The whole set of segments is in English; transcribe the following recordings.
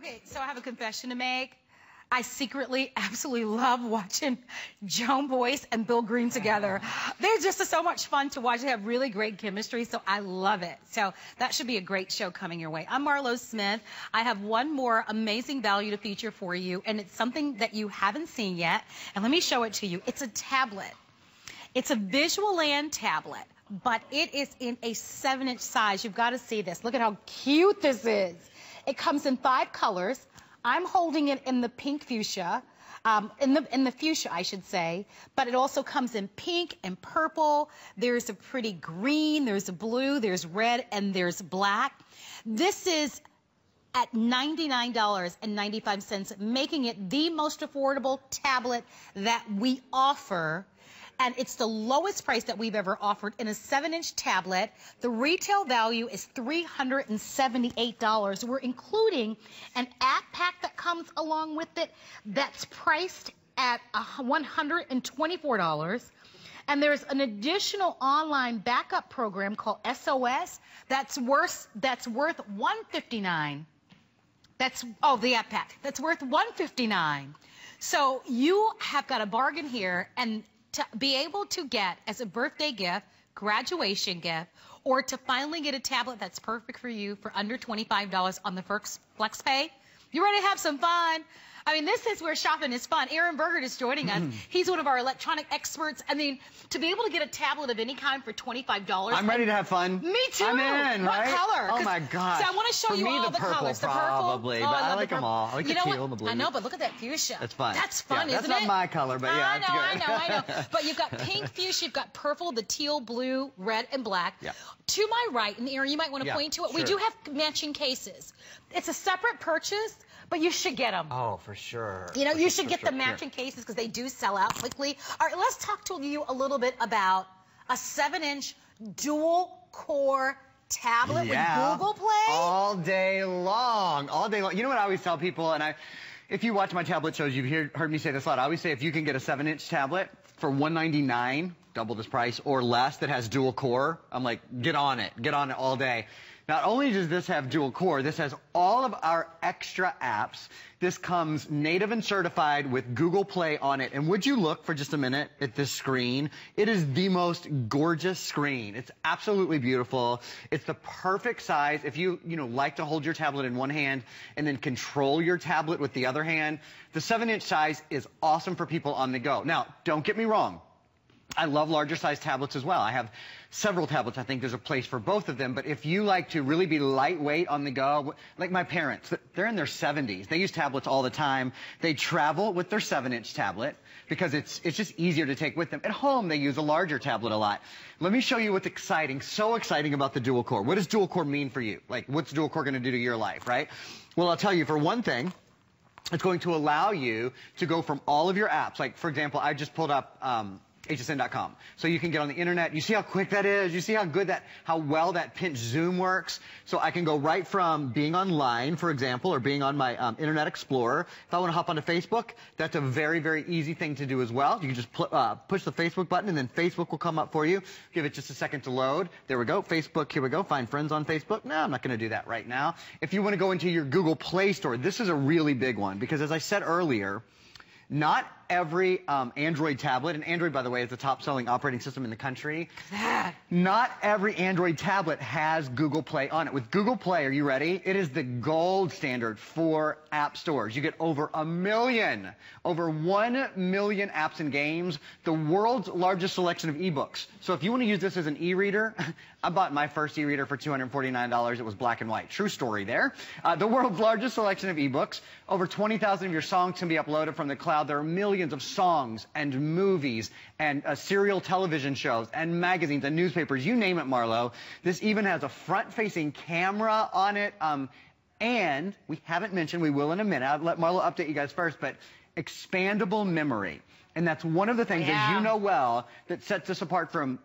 Okay, so I have a confession to make. I secretly absolutely love watching Joan Boyce and Bill Green together. They're just so much fun to watch. They have really great chemistry, so I love it. So that should be a great show coming your way. I'm Marlo Smith. I have one more amazing value to feature for you, and it's something that you haven't seen yet. And let me show it to you. It's a tablet. It's a Visualand tablet, but it is in a 7-inch size. You've got to see this. Look at how cute this is. It comes in 5 colors. I'm holding it in the pink fuchsia, in the fuchsia, I should say, but it also comes in pink and purple. There's a pretty green, there's a blue, there's red, and there's black. This is at $99.95, making it the most affordable tablet that we offer. And it's the lowest price that we've ever offered in a 7-inch tablet. The retail value is $378. We're including an app pack that comes along with it that's priced at $124. And there's an additional online backup program called SOS that's worth $159. The app pack. That's worth $159. So you have got a bargain here, and to be able to get as a birthday gift, graduation gift, or to finally get a tablet that's perfect for you for under $25 on the Flex Pay, you ready to have some fun? I mean, this is where shopping is fun. Aaron Bergert is joining us. He's one of our electronic experts. I mean, to be able to get a tablet of any kind for $25. I'm ready to have fun. Me too. I'm in, what right? color? Oh my gosh. So I want to show you all the colors. The purple, probably, but I like them all. I like the teal and the blue. I know, but look at that fuchsia. That's fun. That's fun, yeah, isn't it? That's not my color, but yeah, I know. But you've got pink fuchsia, you've got purple, the teal, blue, red, and black. Yeah. To my right, and Aaron, you might want to point to it. We do have matching cases. It's a separate purchase, but you should get them. Oh, for sure. You know, you should get the matching cases because they do sell out quickly. All right, let's talk to you a little bit about a 7-inch dual-core tablet with Google Play. All day long. All day long. You know what I always tell people, and if you watch my tablet shows, you've heard me say this a lot. I always say if you can get a 7-inch tablet for $199, double this price, or less that has dual core, I'm like, get on it all day. Not only does this have dual core, this has all of our extra apps. This comes native and certified with Google Play on it. And would you look for just a minute at this screen? It is the most gorgeous screen. It's absolutely beautiful. It's the perfect size. If you like to hold your tablet in one hand and then control your tablet with the other hand, the 7-inch size is awesome for people on the go. Now, don't get me wrong. I love larger size tablets as well. I have several tablets. I think there's a place for both of them. But if you like to really be lightweight on the go, like my parents, they're in their 70s. They use tablets all the time. They travel with their 7-inch tablet because it's just easier to take with them. At home, they use a larger tablet a lot. Let me show you what's exciting, so exciting about the dual core. What does dual core mean for you? Like, what's dual core going to do to your life, right? Well, I'll tell you, for one thing, it's going to allow you to go from all of your apps. Like, for example, I just pulled up HSN.com. So you can get on the internet. You see how quick that is? You see how well that pinch zoom works? So I can go right from being online, for example, or being on my Internet Explorer. If I want to hop onto Facebook, that's a very, very easy thing to do as well. You can just push the Facebook button, and then Facebook will come up for you. Give it just a second to load. There we go. Facebook, here we go. Find friends on Facebook. No, I'm not going to do that right now. If you want to go into your Google Play Store, this is a really big one because, as I said earlier, not every Android tablet, and Android, by the way, is the top-selling operating system in the country. Not every Android tablet has Google Play on it. With Google Play, are you ready? It is the gold standard for app stores. You get over 1 million apps and games, the world's largest selection of ebooks. So if you want to use this as an e-reader, I bought my first e-reader for $249. It was black and white. True story there. The world's largest selection of ebooks. Over 20,000 of your songs can be uploaded from the cloud. There are millions of songs and movies and serial television shows and magazines and newspapers. You name it, Marlo. This even has a front-facing camera on it. And we haven't mentioned, we will in a minute. I'll let Marlo update you guys first, but expandable memory. And that's one of the things, as you know well, that sets us apart from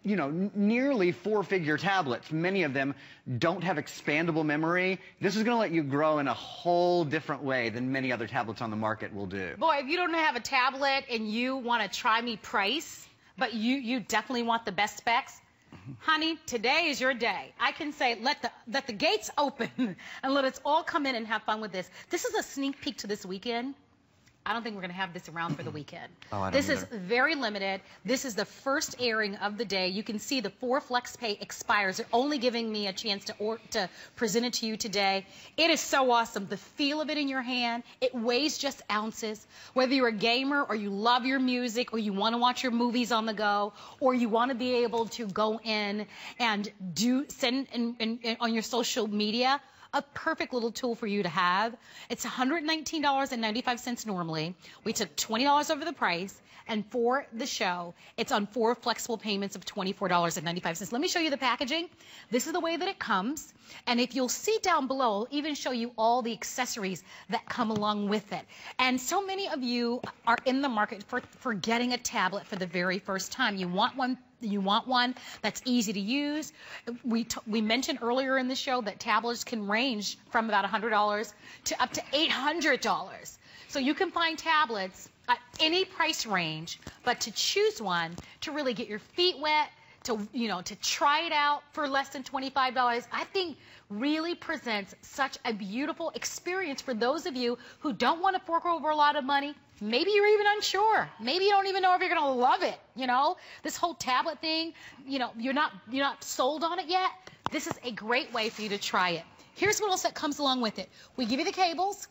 nearly 4-figure tablets. Many of them don't have expandable memory. This is going to let you grow in a whole different way than many other tablets on the market will do. Boy, if you don't have a tablet and you want to try me price, but you definitely want the best specs, Honey, today is your day. I can say, let the gates open and let us all come in and have fun with this. This is a sneak peek to this weekend. I don't think we're going to have this around for the weekend. Oh, I don't this either. is very limited. This is the first airing of the day. You can see the 4 flex pay expires. They're only giving me a chance to present it to you today. It is so awesome. The feel of it in your hand. It weighs just ounces. Whether you're a gamer or you love your music or you want to watch your movies on the go or you want to be able to go in and send on your social media, a perfect little tool for you to have. It's $119.95 normally. We took $20 over the price, and for the show, it's on 4 flexible payments of $24.95. Let me show you the packaging. This is the way that it comes, and if you'll see down below, I'll even show you all the accessories that come along with it. And so many of you are in the market for getting a tablet for the very first time. You want one that's easy to use. We mentioned earlier in the show that tablets can range from about $100 to up to $800. So you can find tablets at any price range, but to choose one to really get your feet wet, to try it out for less than $25, I think really presents such a beautiful experience for those of you who don't want to fork over a lot of money. Maybe you're even unsure. Maybe you don't even know if you're going to love it. This whole tablet thing, you're not sold on it yet. This is a great way for you to try it. Here's what else that comes along with it. We give you the cables.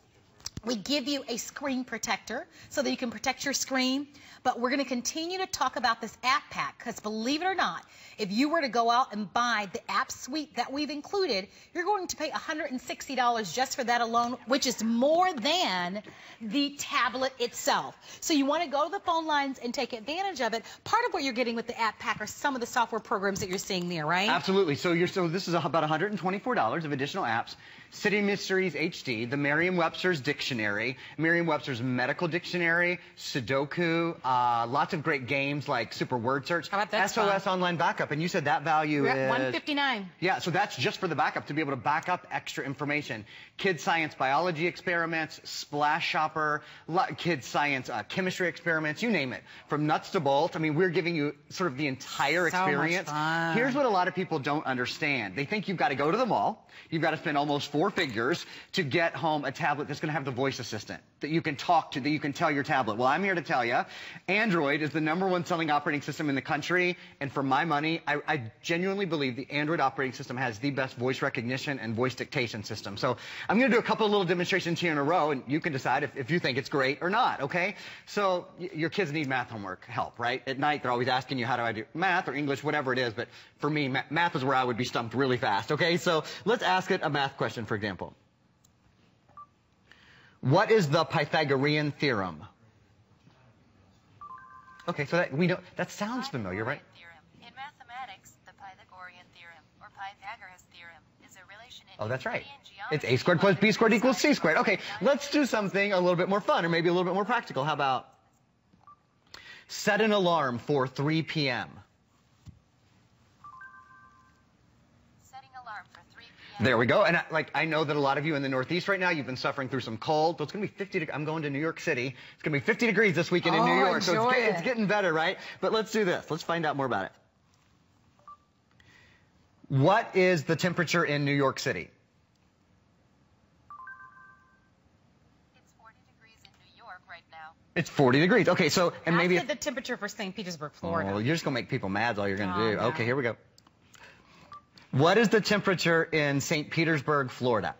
We give you a screen protector so that you can protect your screen. But we're going to continue to talk about this app pack because, believe it or not, if you were to go out and buy the app suite that we've included, you're going to pay $160 just for that alone, which is more than the tablet itself. So you want to go to the phone lines and take advantage of it. Part of what you're getting with the app pack are some of the software programs that you're seeing there, right? Absolutely. So this is about $124 of additional apps. City Mysteries HD, the Merriam-Webster's Dictionary, Merriam-Webster's Medical Dictionary, Sudoku, lots of great games like Super Word Search, How about that? SOS Online Backup, and you said that value We're is at $159. Yeah, so that's just for the backup, to be able to back up extra information. Kids Science Biology experiments, Splash Shopper, Kids Science chemistry experiments, you name it. From nuts to bolts, I mean, we're giving you sort of the entire experience. So much fun. Here's what a lot of people don't understand. They think you've got to go to the mall, you've got to spend almost 4 figures to get home a tablet that's going to have the voice assistant that you can talk to, that you can tell your tablet. Well, I'm here to tell you, Android is the #1 selling operating system in the country, and for my money, I genuinely believe the Android operating system has the best voice recognition and voice dictation system. So I'm going to do a couple of little demonstrations here in a row, and you can decide if you think it's great or not, okay? So your kids need math homework help, right? At night, they're always asking you, how do I do math or English, whatever it is, but for me, math is where I would be stumped really fast, okay? So let's ask it a math question, for example. What is the Pythagorean theorem? Okay, so that sounds familiar, right? In mathematics, the Pythagorean theorem, or Pythagoras theorem, is a relation in Oh, that's right. geometry. It's a squared plus b squared equals c squared. Okay, let's do something a little bit more fun, or maybe a little bit more practical. How about set an alarm for 3 p.m.? Setting alarm for 3 p.m. There we go. And I know that a lot of you in the Northeast right now, you've been suffering through some cold. So it's going to be 50. I'm going to New York City. It's going to be 50 degrees this weekend in New York. So it's getting better, right? But let's do this. Let's find out more about it. What is the temperature in New York City? It's 40 degrees in New York right now. It's 40 degrees. Okay, so, and maybe... I said the temperature for St. Petersburg, Florida. Oh, you're just going to make people mad is all you're going to do. No. Okay, here we go. What is the temperature in St. Petersburg, Florida?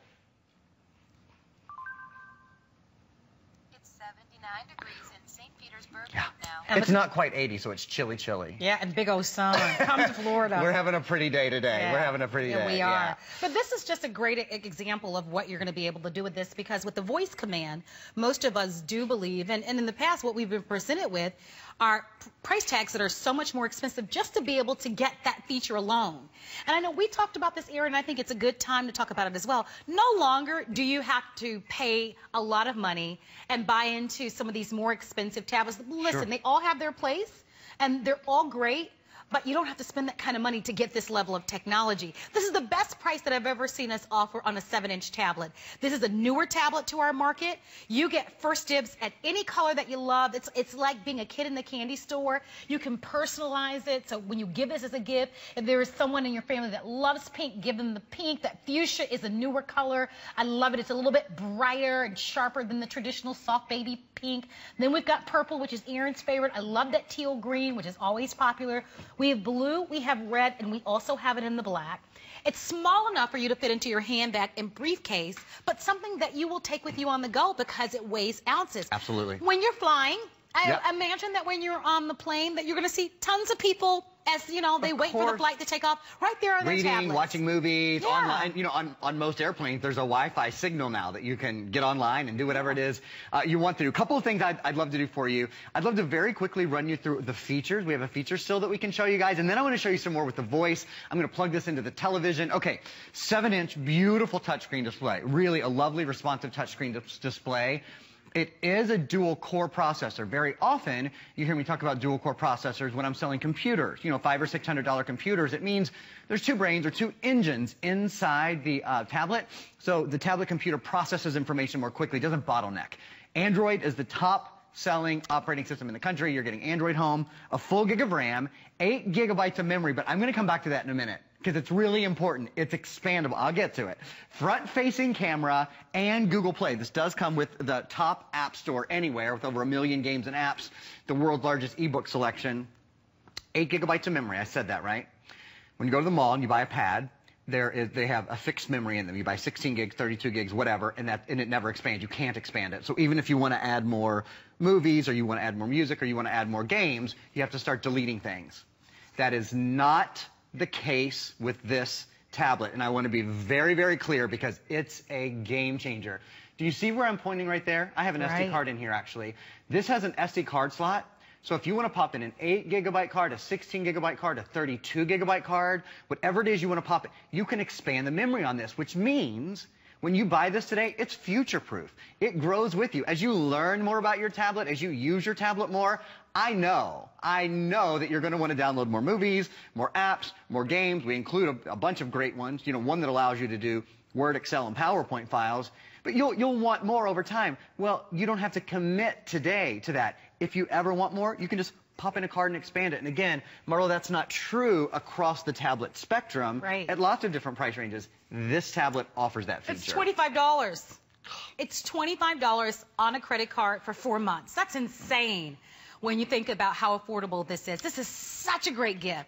It's 79 degrees in St. Petersburg Yeah. right now. It's not quite 80, so it's chilly, chilly. Yeah, and big old sun. Come to Florida. We're having a pretty day today. Yeah. We're having a pretty day. Yeah, we are. Yeah. But this is just a great example of what you're going to be able to do with this, because with the voice command, most of us do believe, and in the past what we've been presented with are price tags that are so much more expensive just to be able to get that feature alone. And I know we talked about this, Erin, and I think it's a good time to talk about it as well. No longer do you have to pay a lot of money and buy into some of these more expensive tablets. Listen, Sure. They all have their place, and they're all great. but you don't have to spend that kind of money to get this level of technology. This is the best price that I've ever seen us offer on a 7-inch tablet. This is a newer tablet to our market. You get first dibs at any color that you love. It's like being a kid in the candy store. You can personalize it. So when you give this as a gift, if there is someone in your family that loves pink, give them the pink. That fuchsia is a newer color. I love it. It's a little bit brighter and sharper than the traditional soft baby pink. Then we've got purple, which is Aaron's favorite. I love that teal green, which is always popular. We have blue, we have red, and we also have it in the black. It's small enough for you to fit into your handbag and briefcase, but something that you will take with you on the go because it weighs ounces. Absolutely. When you're flying, I imagine that when you're on the plane that you're going to see tons of people as, you know, they wait for the flight to take off right there on their tablets. Reading, watching movies, online. You know, on most airplanes, there's a Wi-Fi signal now that you can get online and do whatever it is you want to do. A couple of things I'd love to do for you. I'd love to very quickly run you through the features. We have a feature still that we can show you guys, and then I want to show you some more with the voice. I'm going to plug this into the television. Okay, 7-inch, beautiful touchscreen display. Really a lovely, responsive touchscreen display. It is a dual-core processor. Very often, you hear me talk about dual-core processors when I'm selling computers. You know, $500 or $600 computers. It means there's two brains or two engines inside the tablet. So the tablet computer processes information more quickly, doesn't bottleneck. Android is the top-selling operating system in the country. You're getting Android Home, a full gig of RAM, 8 gigabytes of memory. But I'm going to come back to that in a minute, because it's really important. It's expandable. I'll get to it. Front-facing camera and Google Play. This does come with the top app store anywhere with over 1 million games and apps, the world's largest ebook selection, 8 gigabytes of memory. I said that, right? When you go to the mall and you buy a pad, they have a fixed memory in them. You buy 16 gigs, 32 gigs, whatever, and it never expands. You can't expand it. So even if you want to add more movies or you want to add more music or you want to add more games, you have to start deleting things. That is not the case with this tablet, and I want to be very, very clear because it's a game changer. Do you see where I'm pointing right there? I have an SD card in here, actually. This has an SD card slot, so if you want to pop in an 8 gigabyte card, a 16 gigabyte card, a 32 gigabyte card, whatever it is you want to pop in, you can expand the memory on this, which means when you buy this today, it's future-proof. It grows with you. As you learn more about your tablet, as you use your tablet more, I know that you're going to want to download more movies, more apps, more games. We include a bunch of great ones. You know, one that allows you to do Word, Excel, and PowerPoint files. But you'll want more over time. Well, you don't have to commit today to that. If you ever want more, you can just pop in a card and expand it. And again, Marlo, that's not true across the tablet spectrum. Right. At lots of different price ranges. This tablet offers that feature. It's $25. It's $25 on a credit card for 4 months. That's insane when you think about how affordable this is. This is such a great gift.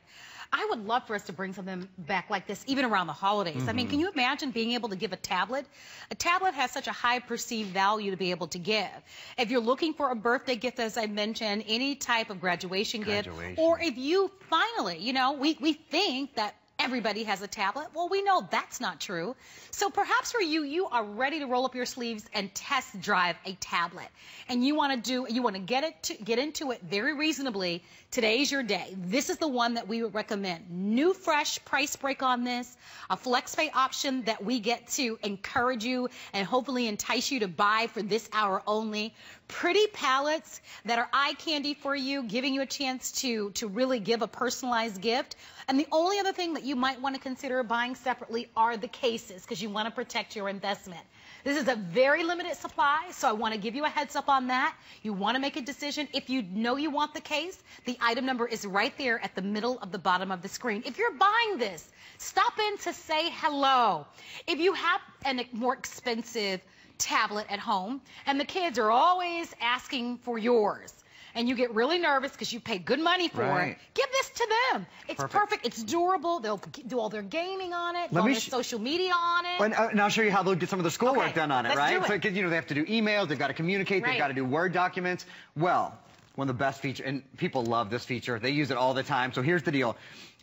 I would love for us to bring something back like this even around the holidays. I mean, can you imagine being able to give a tablet? A tablet has such a high perceived value to be able to give. If you're looking for a birthday gift, as I mentioned, any type of graduation gift, or if you finally, you know, we think that everybody has a tablet. Well, we know that's not true. So perhaps for you, you are ready to roll up your sleeves and test drive a tablet. And you want to get into it very reasonably. Today's your day. This is the one that we would recommend. New, fresh price break on this. A flex pay option that we get to encourage you and hopefully entice you to buy for this hour only. Pretty palettes that are eye candy for you, giving you a chance to really give a personalized gift. And the only other thing that you might want to consider buying separately are the cases, because you want to protect your investment. This is a very limited supply, so I want to give you a heads up on that. You want to make a decision. If you know you want the case, the item number is right there at the middle of the bottom of the screen. If you're buying this, stop in to say hello. If you have a more expensive tablet at home and the kids are always asking for yours, and you get really nervous because you pay good money for it, give this to them. It's perfect. It's durable. They'll do all their gaming on it, all their social media on it. And I'll show you how they'll get some of the schoolwork done on it, right? Do it. So, because, you know, they have to do emails, they've got to communicate, they've got to do Word documents. Well, one of the best features, and people love this feature. They use it all the time. So here's the deal.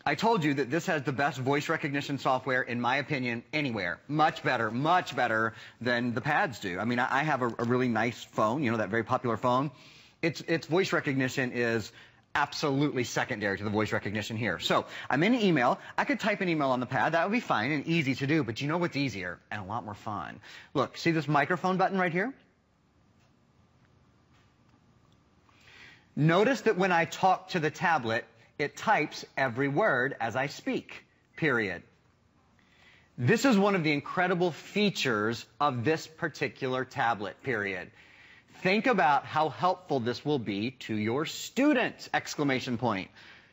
I told you that this has the best voice recognition software, in my opinion, anywhere. Much better than the pads do. I mean, I have a really nice phone, you know, that very popular phone. Its voice recognition is absolutely secondary to the voice recognition here. So I'm in email. I could type an email on the pad. That would be fine and easy to do. But you know what's easier and a lot more fun? Look, see this microphone button right here? Notice that when I talk to the tablet, It types every word as I speak, period. This is one of the incredible features of this particular tablet, period. Think about how helpful this will be to your students, exclamation point.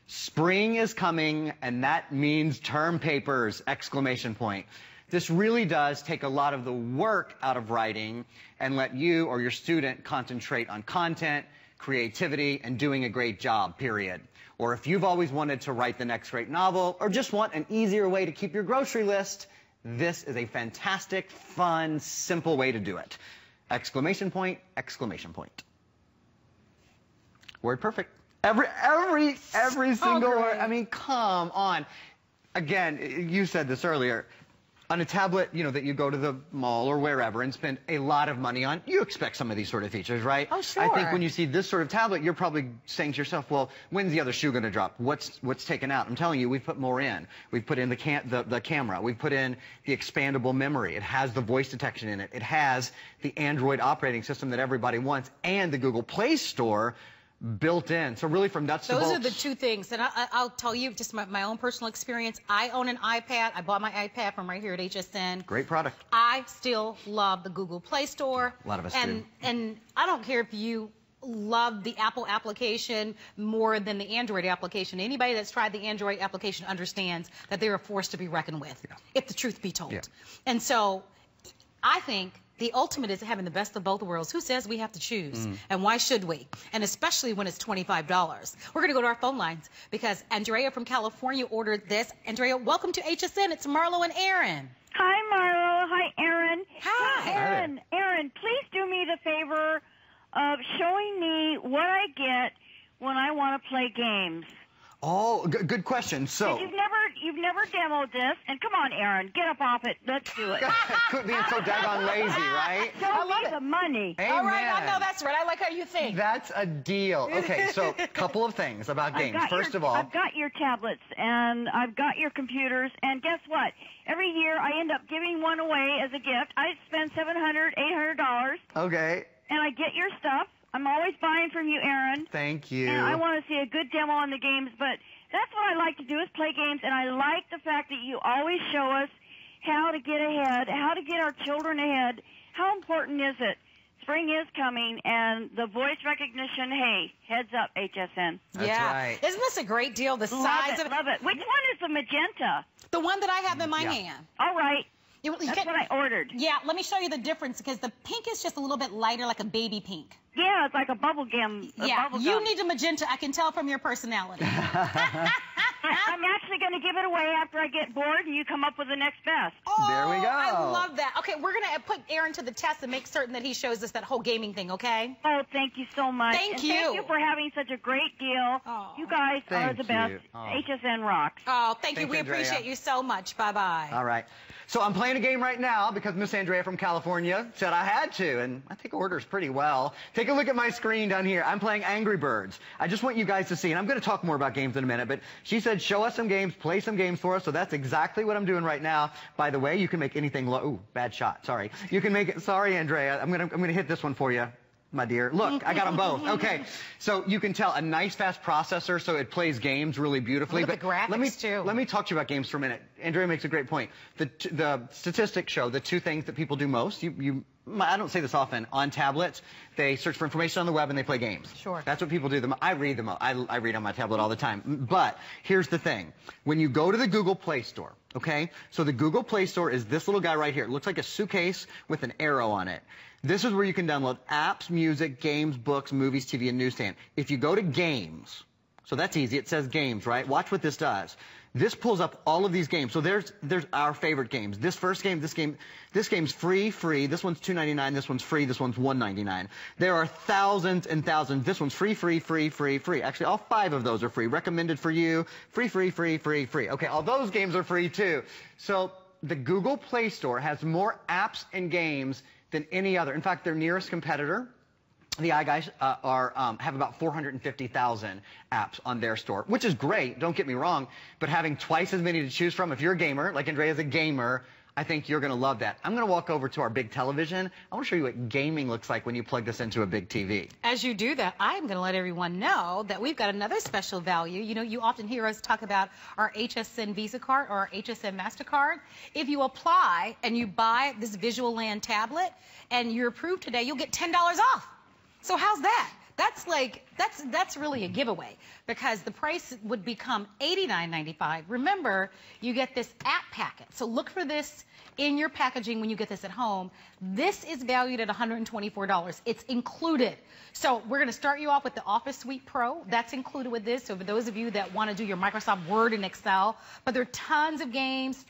Spring is coming, and that means term papers, exclamation point. This really does take a lot of the work out of writing and let you or your student concentrate on content, creativity, and doing a great job, period. Or if you've always wanted to write the next great novel or just want an easier way to keep your grocery list, this is a fantastic, fun, simple way to do it. Exclamation point, exclamation point. Word perfect. Every single word. I mean, come on. Again, you said this earlier. On a tablet, you know, that you go to the mall or wherever and spend a lot of money on, you expect some of these sort of features, right? Oh, sure. I think when you see this sort of tablet, you're probably saying to yourself, well, when's the other shoe going to drop? What's taken out? I'm telling you, we've put more in. We've put in the camera. We've put in the expandable memory. It has the voice detection in it. It has the Android operating system that everybody wants and the Google Play Store built in. So really from nuts to bolts. Those are the two things. And I'll tell you just my own personal experience. I own an iPad. I bought my iPad from right here at HSN. Great product. I still love the Google Play Store. A lot of us do. And I don't care if you love the Apple application more than the Android application. Anybody that's tried the Android application understands that they're a force to be reckoned with, if the truth be told. Yeah. And so I think the ultimate is having the best of both worlds. Who says we have to choose? And why should we? And especially when it's $25. We're going to go to our phone lines because Andrea from California ordered this. Andrea, welcome to HSN. It's Marlo and Aaron. Hi, Marlo. Hi, Aaron. Hi. Hey, Aaron, please do me the favor of showing me what I get when I want to play games. Oh, good question. So you've never demoed this, and come on, Aaron, get up off it. Let's do it. Quit being so daggone lazy, right? Show me the money. Amen. All right, I know that's right. I like how you think. That's a deal. Okay, so a couple of things about games. First of all, I've got your tablets and I've got your computers, and guess what? Every year I end up giving one away as a gift. I spend $700, $800. Okay. And I get your stuff. I'm always buying from you, Aaron. Thank you. And I want to see a good demo on the games, but that's what I like to do is play games, and I like the fact that you always show us how to get ahead, how to get our children ahead. How important is it? Spring is coming, and the voice recognition, hey, heads up, HSN. That's right. Isn't this a great deal? The size of it. Love it. Which one is the magenta? The one that I have in my hand. All right. That's what I ordered. Yeah, let me show you the difference because the pink is just a little bit lighter, like a baby pink. Yeah, it's like a bubble gum. You need a magenta. I can tell from your personality. I'm actually going to give it away after I get bored and you come up with the next best. Oh, there we go. I love that. Okay, we're going to put Aaron to the test and make certain that he shows us that whole gaming thing, okay? Oh, thank you so much. Thank you. Thank you for having such a great deal. Oh. You guys are the best. Oh. HSN rocks. Oh, thank you. Thanks, We Andrea. appreciate you so much. Bye-bye. All right. So I'm playing a game right now because Miss Andrea from California said I had to, and I take orders pretty well. Take a look at my screen down here. I'm playing Angry Birds. I just want you guys to see, and I'm going to talk more about games in a minute, but she said show us some games, play some games for us, so that's exactly what I'm doing right now. By the way, you can make anything ooh, bad shot, sorry. You can make it, sorry, Andrea, I'm going to hit this one for you, my dear. Look, I got them both. Okay, so you can tell a nice fast processor, so it plays games really beautifully. Look at the graphics, too. Let me talk to you about games for a minute. Andrea makes a great point. The statistics show the two things that people do most. I don't say this often. On tablets, they search for information on the web and they play games. Sure. That's what people do. I read them. I read on my tablet all the time. But here's the thing. When you go to the Google Play Store, okay? So the Google Play Store is this little guy right here. It looks like a suitcase with an arrow on it. This is where you can download apps, music, games, books, movies, TV, and newsstand. If you go to games, so that's easy. It says games, right? Watch what this does. This pulls up all of these games. So there's our favorite games. This first game, this game's free. This one's $2.99. This one's free. This one's $1.99. There are thousands and thousands. This one's free. Actually, all 5 of those are free. Recommended for you. Free. Okay, all those games are free too. So the Google Play Store has more apps and games than any other. In fact, their nearest competitor, the iGuys, have about 450,000 apps on their store, which is great, don't get me wrong, but having twice as many to choose from, if you're a gamer, like Andrea's a gamer, I think you're going to love that. I'm going to walk over to our big television. I want to show you what gaming looks like when you plug this into a big TV. As you do that, I'm going to let everyone know that we've got another special value. You know, you often hear us talk about our HSN Visa card or our HSN MasterCard. If you apply and you buy this Visual Land tablet and you're approved today, you'll get $10 off. So how's that? That's really a giveaway, because the price would become $89.95. Remember, you get this app packet. So look for this in your packaging when you get this at home. This is valued at $124. It's included. So we're going to start you off with the Office Suite Pro. That's included with this. So for those of you that want to do your Microsoft Word and Excel, but there are tons of games,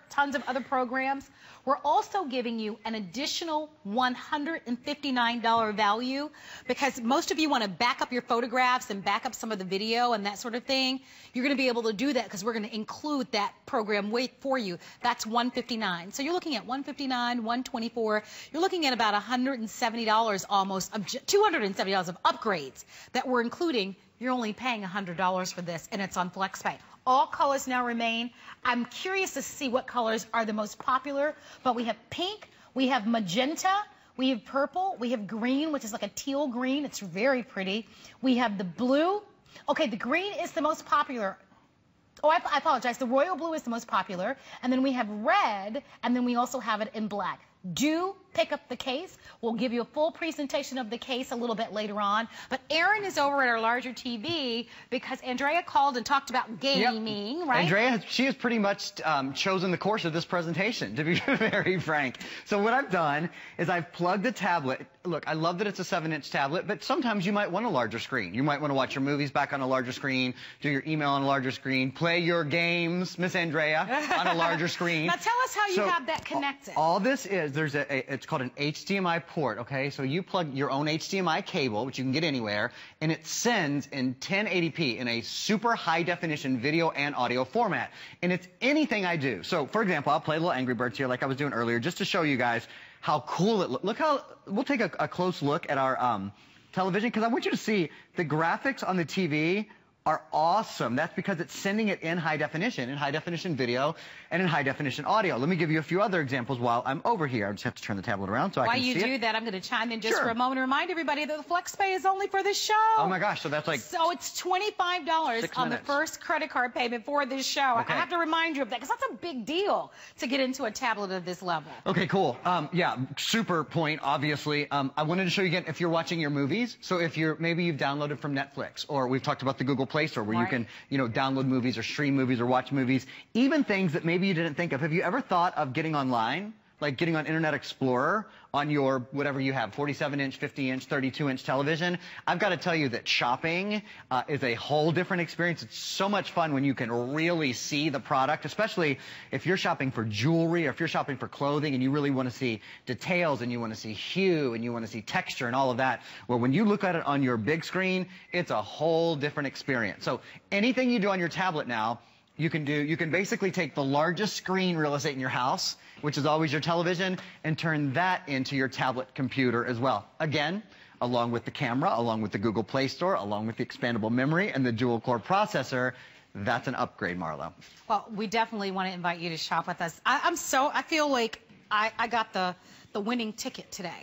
tons of other programs. We're also giving you an additional $159 value, because most of you want to back up your photographs and back up some of the video and that sort of thing. You're going to be able to do that because we're going to include that program for you. That's $159. So you're looking at $159, $124. You're looking at about $170 almost, $270 of upgrades that we're including. You're only paying $100 for this, and it's on FlexPay. All colors now remain. I'm curious to see what colors are the most popular, but we have pink, we have magenta, we have purple, we have green, which is like a teal green. It's very pretty. We have the blue. Okay, the green is the most popular. Oh, I apologize. The royal blue is the most popular. And then we have red, and then we also have it in black. Do pick up the case. We'll give you a full presentation of the case a little bit later on. But Erin is over at our larger TV because Andrea called and talked about gaming, right? Andrea, she has pretty much chosen the course of this presentation, to be very frank. So what I've done is I've plugged the tablet. Look, I love that it's a 7-inch tablet, but sometimes you might want a larger screen. You might want to watch your movies back on a larger screen, do your email on a larger screen, play your games, Miss Andrea, on a larger screen. Now tell us how you have that connected. All this is, it's called an HDMI port, okay? So you plug your own HDMI cable, which you can get anywhere, and it sends in 1080p in a super high definition video and audio format. And it's anything I do. So, for example, I'll play a little Angry Birds here like I was doing earlier, just to show you guys how cool it looks. Look how, we'll take a close look at our television, because I want you to see the graphics on the TV are awesome. That's because it's sending it in high definition video, and in high definition audio. Let me give you a few other examples while I'm over here. I just have to turn the tablet around so I can see it. While you do that, I'm going to chime in just for a moment to remind everybody that the FlexPay is only for this show. Oh my gosh, so that's like... So it's $25 on the first credit card payment for this show. Okay. I have to remind you of that because that's a big deal to get into a tablet of this level. Okay, cool. Yeah, super point, obviously. I wanted to show you again, if you're watching your movies, so if maybe you've downloaded from Netflix, or we've talked about the Google Play Store where you can, download movies or stream movies or watch movies, even things that maybe you didn't think of. Have you ever thought of getting online, like getting on Internet Explorer on your, whatever you have, 47-inch, 50-inch, 32-inch television? I've got to tell you that shopping is a whole different experience. It's so much fun when you can really see the product, especially if you're shopping for jewelry or if you're shopping for clothing and you really want to see details and you want to see hue and you want to see texture and all of that. Well, when you look at it on your big screen, it's a whole different experience. So anything you do on your tablet now, you can basically take the largest screen real estate in your house, which is always your television, and turn that into your tablet computer as well. Again, along with the camera, along with the Google Play Store, along with the expandable memory and the DualCore processor. That's an upgrade, Marlo. Well, we definitely want to invite you to shop with us. I feel like I got the winning ticket today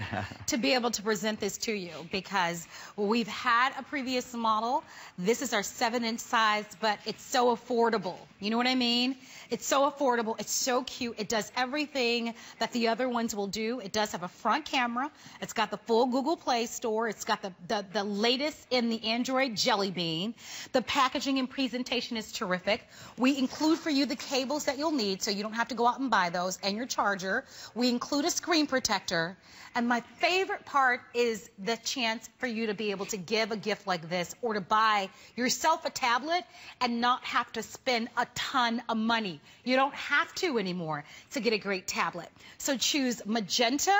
to be able to present this to you, because we've had a previous model. This is our 7-inch size, but it's so affordable. You know what I mean? It's so affordable. It's so cute. It does everything that the other ones will do. It does have a front camera. It's got the full Google Play Store. It's got the latest in the Android Jelly Bean. The packaging and presentation is terrific. We include for you the cables that you'll need, so you don't have to go out and buy those, and your charger. We include a screen protector. And my favorite part is the chance for you to be able to give a gift like this, or to buy yourself a tablet and not have to spend a ton of money. You don't have to anymore to get a great tablet. So choose magenta,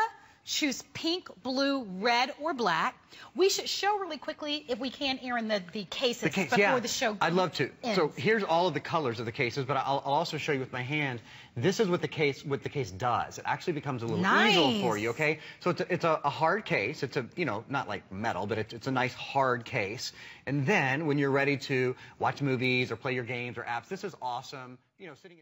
choose pink, blue, red, or black. We should show really quickly, if we can, Erin, the cases before the show ends. I'd love to. So here's all of the colors of the cases, but I'll also show you with my hand. This is what the case does. It actually becomes a little easel for you, okay? So it's a hard case. It's a, not like metal, but it's a nice hard case. And then when you're ready to watch movies or play your games or apps, this is awesome. Sitting